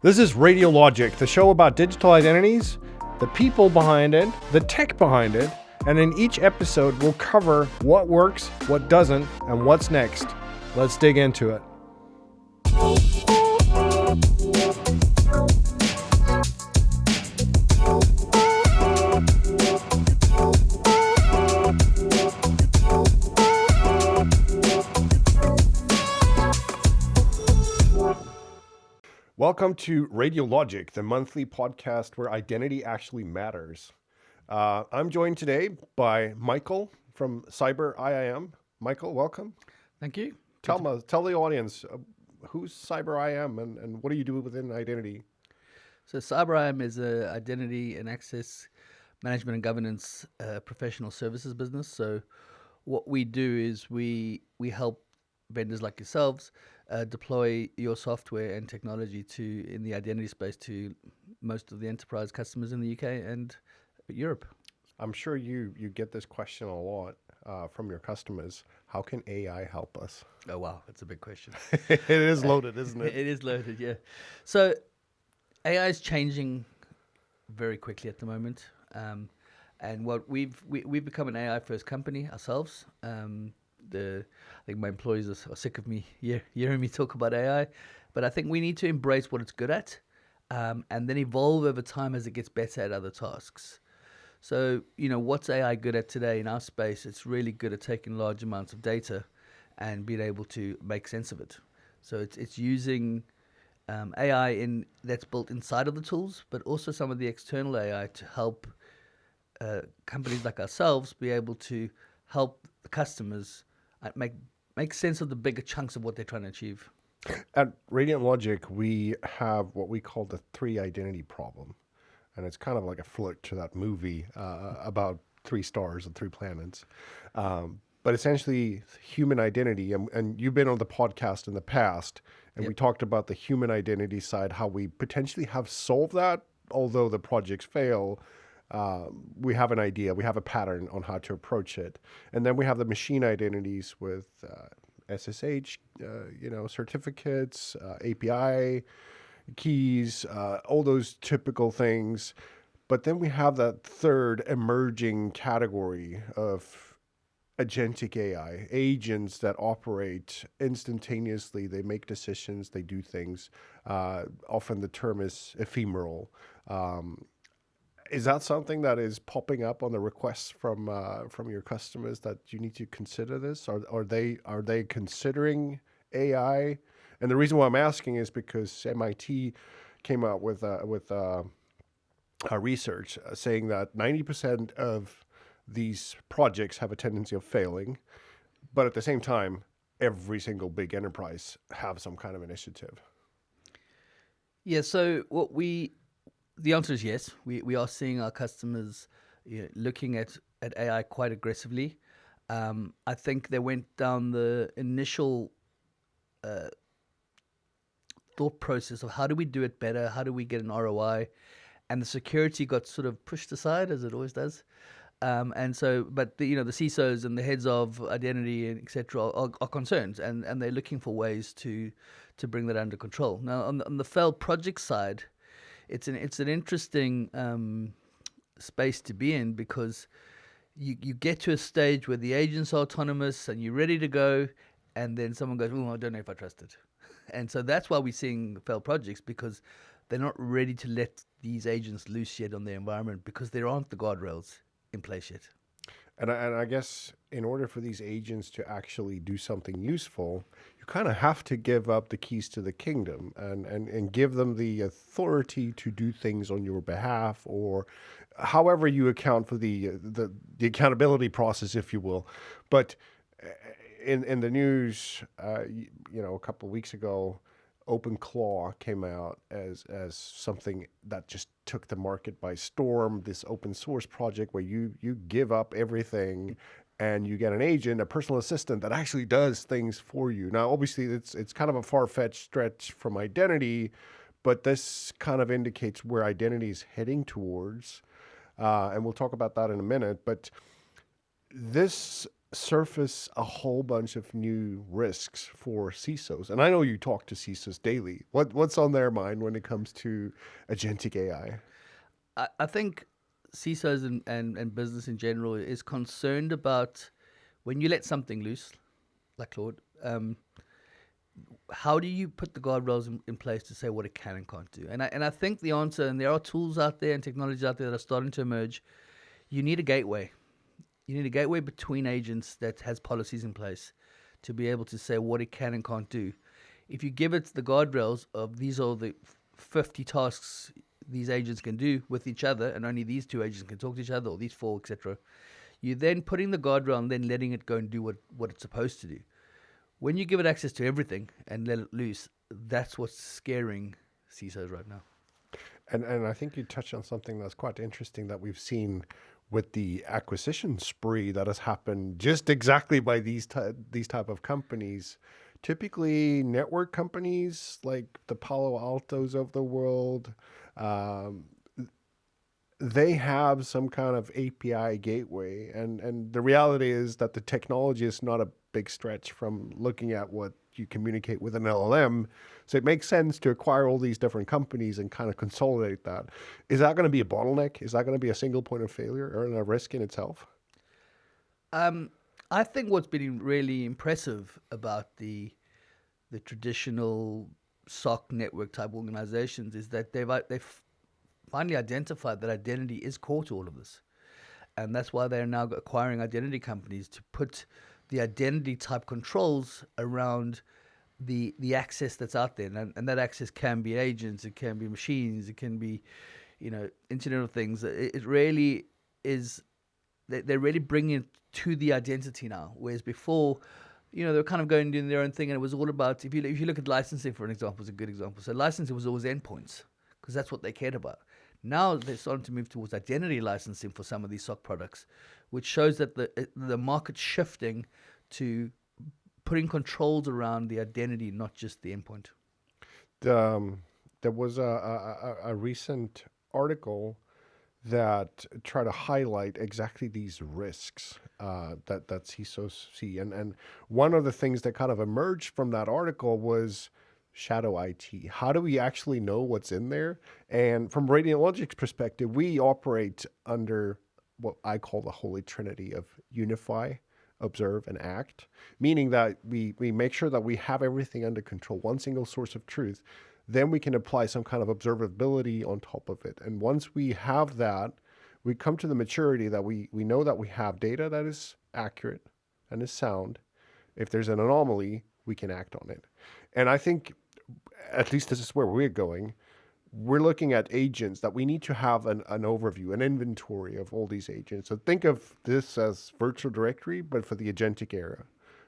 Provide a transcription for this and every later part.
This is Radio Logic, the show about digital identities, the people behind it, the tech behind it, and in each episode we'll cover what works, what doesn't, and what's next. Let's dig into it. Welcome to Radio Logic, the monthly podcast where identity actually matters. I'm joined today by Michael from Cyber IAM. Michael, welcome. Thank you. Tell the audience, who's Cyber IAM and what do you do within identity? So Cyber IAM is an identity and access management and governance professional services business. So what we do is we help vendors like yourselves deploy your software and technology in the identity space to most of the enterprise customers in the UK and Europe. I'm sure you get this question a lot from your customers. How can AI help us? Oh, wow. That's a big question. It is loaded, isn't it? It is loaded, yeah. So AI is changing very quickly at the moment. And what we've become an AI first company ourselves. I think my employees are sick of me hearing me talk about AI, but I think we need to embrace what it's good at, and then evolve over time as it gets better at other tasks. So, what's AI good at today in our space? It's really good at taking large amounts of data and being able to make sense of it. So it's using AI that's built inside of the tools, but also some of the external AI to help companies like ourselves be able to help the customers make sense of the bigger chunks of what they're trying to achieve. At Radiant Logic, we have what we call the three identity problem. And it's kind of like a flirt to that movie about 3 stars and 3 planets. But essentially, human identity, and you've been on the podcast in the past, and Yep. we talked about the human identity side, how we potentially have solved that, although the projects fail. We have an idea, we have a pattern on how to approach it. And then we have the machine identities with SSH, certificates, API keys, all those typical things. But then we have that third emerging category of agentic AI, agents that operate instantaneously. They make decisions, they do things. Often the term is ephemeral. Is that something that is popping up on the requests from your customers that you need to consider this? Are they considering AI? And the reason why I'm asking is because MIT came out with a research saying that 90% of these projects have a tendency of failing, but at the same time, every single big enterprise have some kind of initiative. Yeah, so the answer is yes. We are seeing our customers looking at AI quite aggressively. I think they went down the initial thought process of how do we do it better? How do we get an ROI? And the security got sort of pushed aside, as it always does. But the CISOs and the heads of identity and etc. are concerned, and they're looking for ways to bring that under control. Now, on the failed project side, it's an interesting space to be in, because you get to a stage where the agents are autonomous and you're ready to go, and then someone goes, "Oh, I don't know if I trust it." And so that's why we're seeing failed projects, because they're not ready to let these agents loose yet on their environment, because there aren't the guardrails in place yet. And I guess in order for these agents to actually do something useful, you kind of have to give up the keys to the kingdom and give them the authority to do things on your behalf, or however you account for the accountability process, if you will. But in the news, a couple of weeks ago, OpenClaw came out as something that just took the market by storm. This open source project where you give up everything and you get an agent, a personal assistant that actually does things for you. Now, obviously, it's kind of a far-fetched stretch from identity, but this kind of indicates where identity is heading towards, and we'll talk about that in a minute. But this surface a whole bunch of new risks for CISOs. And I know you talk to CISOs daily. What's on their mind when it comes to agentic AI? I think CISOs and business in general is concerned about when you let something loose, like Claude, how do you put the guardrails in place to say what it can and can't do? And I think the answer, and there are tools out there and technologies out there that are starting to emerge, you need a gateway. You need a gateway between agents that has policies in place to be able to say what it can and can't do. If you give it the guardrails of these are the 50 tasks these agents can do with each other, and only these two agents can talk to each other, or these four, etc., you're then putting the guardrail and then letting it go and do what it's supposed to do. When you give it access to everything and let it loose, that's what's scaring CISOs right now. And I think you touched on something that's quite interesting that we've seen with the acquisition spree that has happened just exactly by these type of companies. Typically, network companies like the Palo Altos of the world, um, they have some kind of API gateway, and the reality is that the technology is not a big stretch from looking at what you communicate with an LLM. So it makes sense to acquire all these different companies and kind of consolidate that. Is that going to be a bottleneck? Is that going to be a single point of failure or a risk in itself? I think what's been really impressive about the traditional SOC network type organizations is that they've finally identified that identity is core to all of this. And that's why they're now acquiring identity companies to put the identity type controls around the access that's out there. And that access can be agents, it can be machines, it can be, Internet of Things. It really is, they're really bringing it to the identity now. Whereas before, they were kind of going doing their own thing, and it was all about, if you look at licensing, for an example, is a good example. So licensing was always endpoints because that's what they cared about. Now they're starting to move towards identity licensing for some of these SOC products, which shows that the market's shifting to putting controls around the identity, not just the endpoint. There was a recent article that try to highlight exactly these risks that CISOs see. And one of the things that kind of emerged from that article was shadow IT. How do we actually know what's in there? And from Radiologic's perspective, we operate under what I call the holy trinity of unify, observe, and act, meaning that we make sure that we have everything under control, one single source of truth. Then we can apply some kind of observability on top of it. And once we have that, we come to the maturity that we know that we have data that is accurate and is sound. If there's an anomaly, we can act on it. And I think, at least this is where we're going, we're looking at agents that we need to have an overview, an inventory of all these agents. So think of this as virtual directory, but for the agentic era,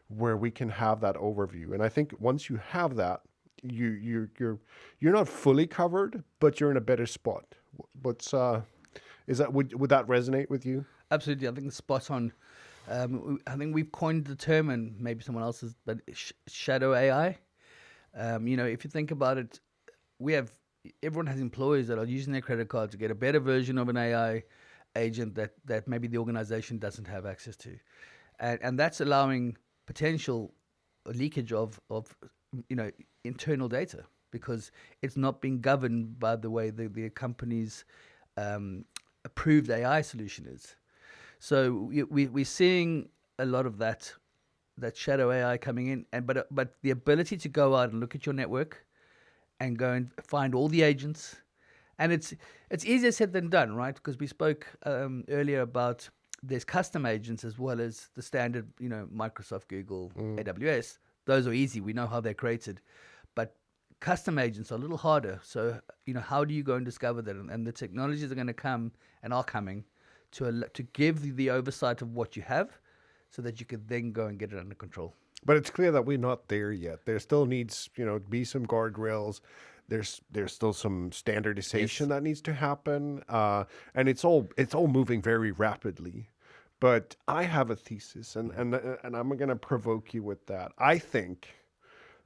where we can have that overview. And I think once you have that, you're not fully covered, but you're in a better spot. What's is that would that resonate with you? Absolutely, I think it's spot on. I think we've coined the term, and maybe someone else has, but shadow AI. If you think about it, everyone has employees that are using their credit card to get a better version of an AI agent that maybe the organization doesn't have access to, and that's allowing potential leakage of internal data because it's not being governed by the way the company's approved AI solution is. So we're seeing a lot of that shadow AI coming in, but the ability to go out and look at your network and go and find all the agents, and it's easier said than done, right? Because we spoke earlier about there's custom agents as well as the standard, Microsoft, Google, AWS. Those are easy. We know how they're created, but custom agents are a little harder. So how do you go and discover that? And the technologies are going to come and are coming to give the oversight of what you have, so that you could then go and get it under control. But it's clear that we're not there yet. There still needs, be some guardrails. There's still some standardization that needs to happen, and it's all moving very rapidly. But I have a thesis, and I'm going to provoke you with that. I think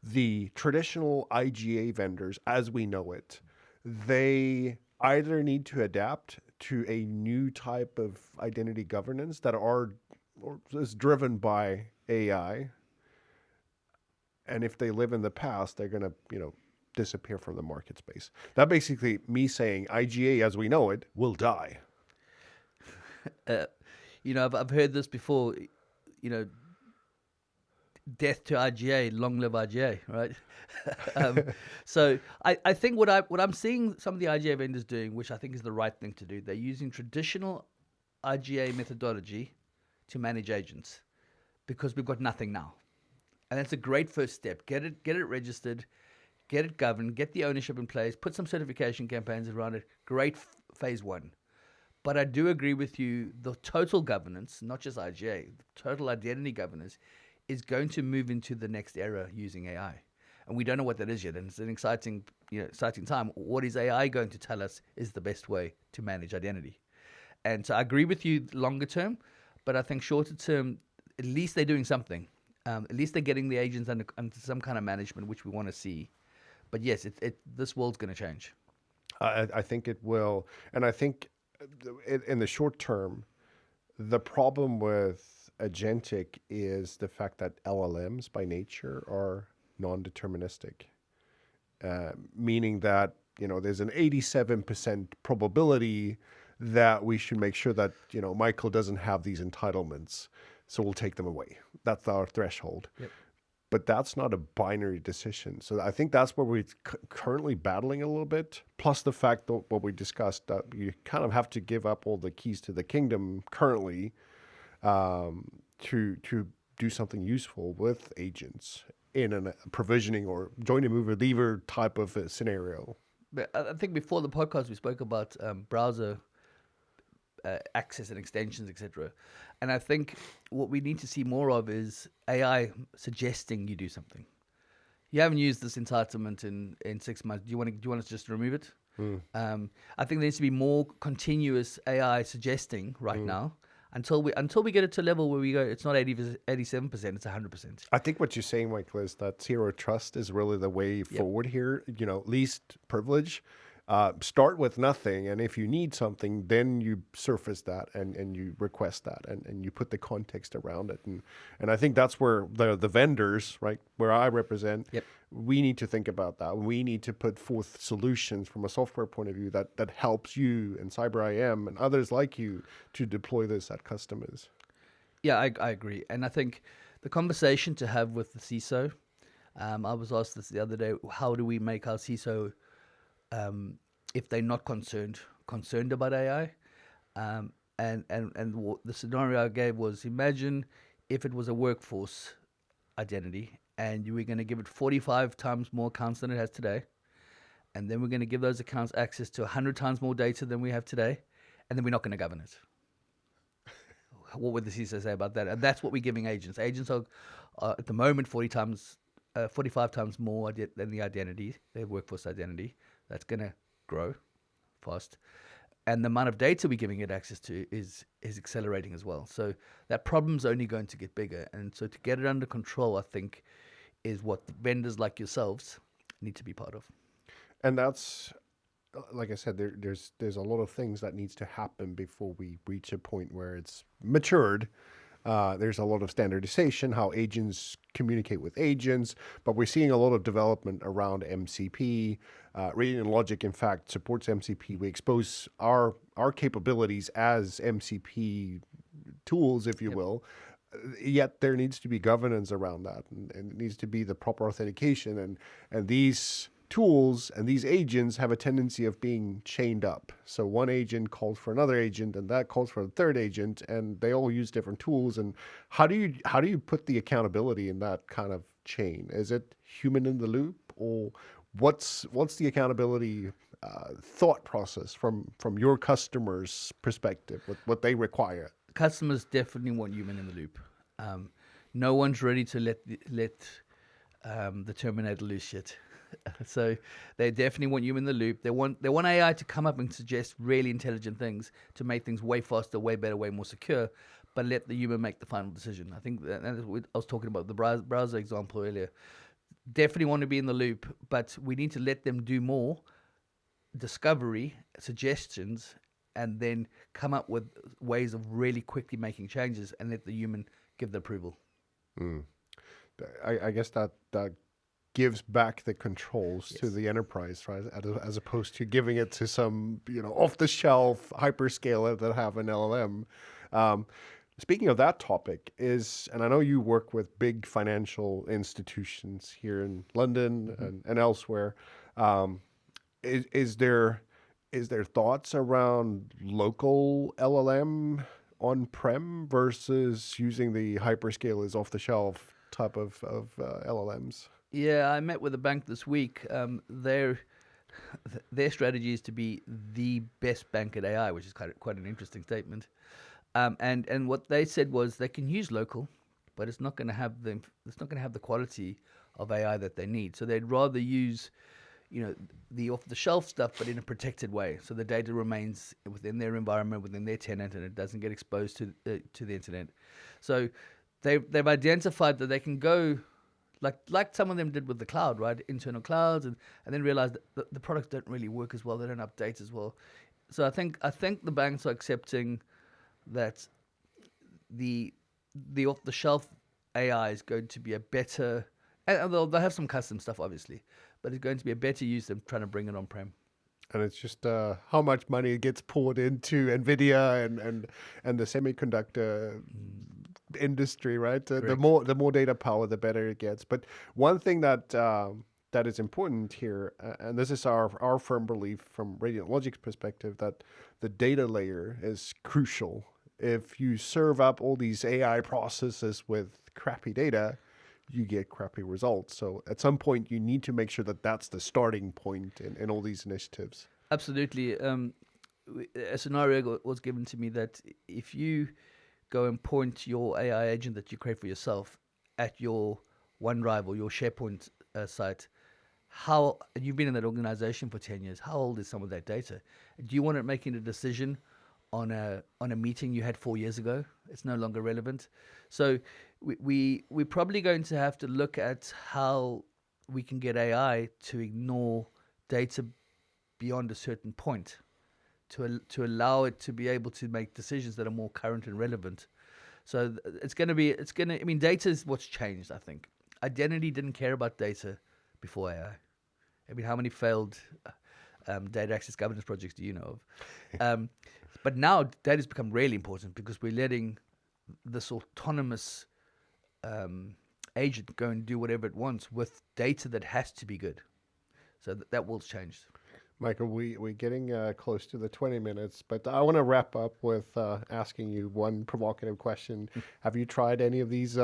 the traditional IGA vendors, as we know it, they either need to adapt to a new type of identity governance that are or is driven by AI. And if they live in the past, they're going to, disappear from the market space. That basically me saying IGA as we know it will die. I've heard this before. Death to IGA, long live IGA, right? So I think what I'm seeing some of the IGA vendors doing, which I think is the right thing to do, they're using traditional IGA methodology to manage agents because we've got nothing now. And that's a great first step. Get it registered, get it governed, get the ownership in place, put some certification campaigns around it. Great phase one. But I do agree with you, the total governance, not just IGA, the total identity governance is going to move into the next era using AI. And we don't know what that is yet. And it's an exciting time. What is AI going to tell us is the best way to manage identity? And so I agree with you longer term, but I think shorter term, at least they're doing something. At least they're getting the agents under some kind of management, which we want to see. But yes, this world's going to change. I think it will. And I think in the short term, the problem with agentic is the fact that LLMs by nature are non-deterministic, meaning that, there's an 87% probability that we should make sure that, Michael doesn't have these entitlements. So we'll take them away. That's our threshold. Yep. But that's not a binary decision. So I think that's where we're currently battling a little bit. Plus the fact that what we discussed, that you kind of have to give up all the keys to the kingdom currently to do something useful with agents in a provisioning or join a mover leaver type of a scenario. But I think before the podcast we spoke about browser access and extensions, etc. And I think what we need to see more of is AI suggesting you do something. You haven't used this entitlement in 6 months. Do you want us just to remove it? I think there needs to be more continuous AI suggesting now until we get it to a level where we go, it's not 87%, it's 100%. I think what you're saying, Michael, is that zero trust is really the way forward here. Least privilege. Start with nothing, and if you need something, then you surface that and you request that and you put the context around it. And I think that's where the vendors, right, where I represent, we need to think about that. We need to put forth solutions from a software point of view that helps you and Cyber IAM and others like you to deploy this at customers. Yeah, I agree. And I think the conversation to have with the CISO, I was asked this the other day, how do we make our CISO if they're not concerned about AI, and the scenario I gave was, imagine if it was a workforce identity and you were going to give it 45 times more accounts than it has today, and then we're going to give those accounts access to 100 times more data than we have today, and then we're not going to govern it. What would the CISO say about that? And that's what we're giving agents. Agents are at the moment 45 times more than the identity, their workforce identity. That's going to grow fast. And the amount of data we're giving it access to is accelerating as well. So that problem's only going to get bigger. And so to get it under control, I think, is what vendors like yourselves need to be part of. And that's, like I said, there's a lot of things that needs to happen before we reach a point where it's matured. There's a lot of standardization, how agents communicate with agents, but we're seeing a lot of development around MCP. Radiant Logic, in fact, supports MCP. We expose our capabilities as MCP tools, if you will. Yet there needs to be governance around that, and it needs to be the proper authentication. And these tools and these agents have a tendency of being chained up. So one agent calls for another agent, and that calls for a third agent, and they all use different tools. And how do you put the accountability in that kind of chain? Is it human in the loop, or what's the accountability thought process from your customers' perspective? What they require? Customers definitely want human in the loop. No one's ready to let the Terminator loose yet. So they definitely want you in the loop. They want AI to come up and suggest really intelligent things to make things way faster, way better, way more secure, but let the human make the final decision. I think I was talking about the browser example earlier. Definitely want to be in the loop, but we need to let them do more discovery, suggestions, and then come up with ways of really quickly making changes and let the human give the approval. I guess that gives back the controls to Yes. the enterprise, right? As opposed to giving it to some, off-the-shelf hyperscaler that have an LLM. Speaking of that topic, and I know you work with big financial institutions here in London and elsewhere. Is there thoughts around local LLM on-prem versus using the hyperscalers off-the-shelf type of LLMs? Yeah, I met with a bank this week. Their strategy is to be the best bank at AI, which is quite an interesting statement. And what they said was they can use local, but it's not going to have the quality of AI that they need. So they'd rather use, the off-the-shelf stuff, but in a protected way. So the data remains within their environment, within their tenant, and it doesn't get exposed to the internet. So they've identified that they can go like some of them did with the cloud, right? Internal clouds, and then realized that the products don't really work as well. They don't update as well. So I think the banks are accepting that the off-the-shelf AI is going to be a better, and they'll have some custom stuff, obviously, but it's going to be a better use than trying to bring it on-prem. And it's just how much money gets poured into NVIDIA and the semiconductor industry, right? The more data power, the better it gets. But one thing that is important here, and this is our firm belief from Radiant Logic's perspective, that the data layer is crucial. If you serve up all these AI processes with crappy data, you get crappy results. So at some point, you need to make sure that that's the starting point in all these initiatives. Absolutely. A scenario was given to me that if you go and point your AI agent that you create for yourself at your OneDrive or your SharePoint site, you've been in that organization for 10 years, how old is some of that data? Do you want it making a decision on a meeting you had 4 years ago? It's no longer relevant. So we're probably going to have to look at how we can get AI to ignore data beyond a certain point, to allow it to be able to make decisions that are more current and relevant. So I mean, data is what's changed, I think. Identity didn't care about data before AI. I mean, how many failed data access governance projects do you know of? But now data has become really important because we're letting this autonomous agent go and do whatever it wants with data that has to be good. So that world's changed. Michael, we're getting close to the 20 minutes, but I want to wrap up with asking you one provocative question. Have you tried any of these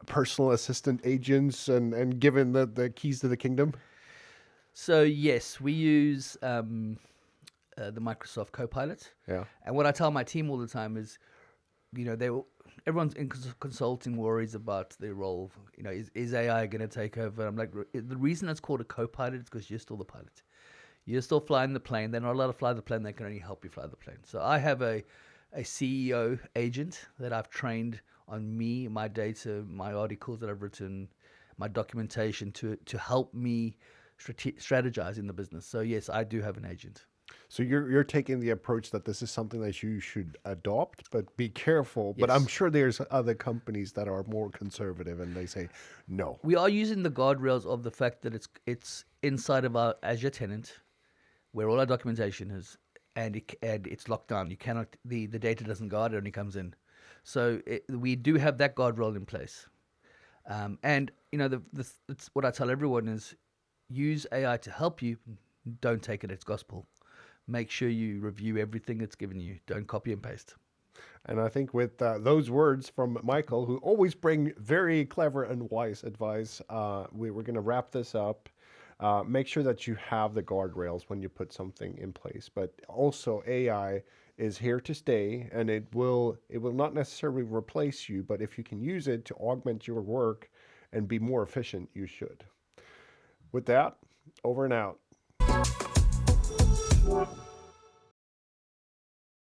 personal assistant agents and given the keys to the kingdom? So yes, we use the Microsoft Copilot. Yeah. And what I tell my team all the time is, everyone's in consulting worries about their role. Is AI going to take over? I'm like, the reason it's called a Copilot is because you're still the pilot. You're still flying the plane. They're not allowed to fly the plane. They can only help you fly the plane. So I have a CEO agent that I've trained on me, my data, my articles that I've written, my documentation to help me strategize in the business. So yes, I do have an agent. So you're taking the approach that this is something that you should adopt, but be careful. Yes. But I'm sure there's other companies that are more conservative and they say no. We are using the guardrails of the fact that it's inside of our Azure tenant, where all our documentation is, and it's locked down. You cannot, the data doesn't go out, it only comes in. So we do have that guardrail in place. And it's what I tell everyone is use AI to help you. Don't take it as gospel. Make sure you review everything it's given you. Don't copy and paste. And I think with those words from Michael, who always bring very clever and wise advice, we're going to wrap this up. Make sure that you have the guardrails when you put something in place. But also AI is here to stay, and it will not necessarily replace you, but if you can use it to augment your work and be more efficient, you should. With that, over and out.